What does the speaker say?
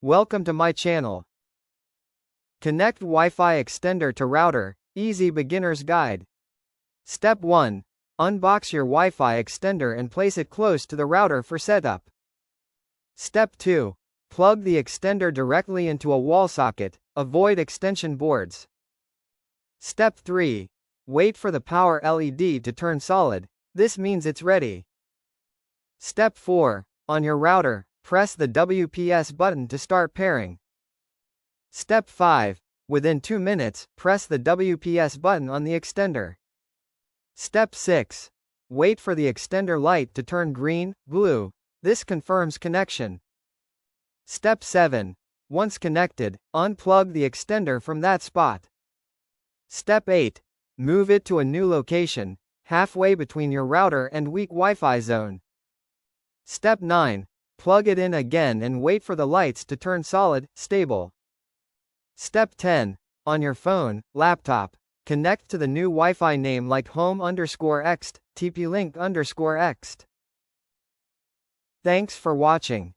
Welcome to my channel. Connect Wi-Fi extender to router, easy beginner's guide. Step 1. Unbox your Wi-Fi extender and place it close to the router for setup. Step 2. Plug the extender directly into a wall socket, avoid extension boards. Step 3. Wait for the power LED to turn solid, this means it's ready. Step 4. On your router, press the WPS button to start pairing. Step 5. Within 2 minutes, press the WPS button on the extender. Step 6. Wait for the extender light to turn green, blue. This confirms connection. Step 7. Once connected, unplug the extender from that spot. Step 8. Move it to a new location, halfway between your router and weak Wi-Fi zone. Step 9. Plug it in again and wait for the lights to turn solid, stable. Step 10. On your phone, laptop, connect to the new Wi-Fi name like home_ext, TP-link_ext. Thanks for watching.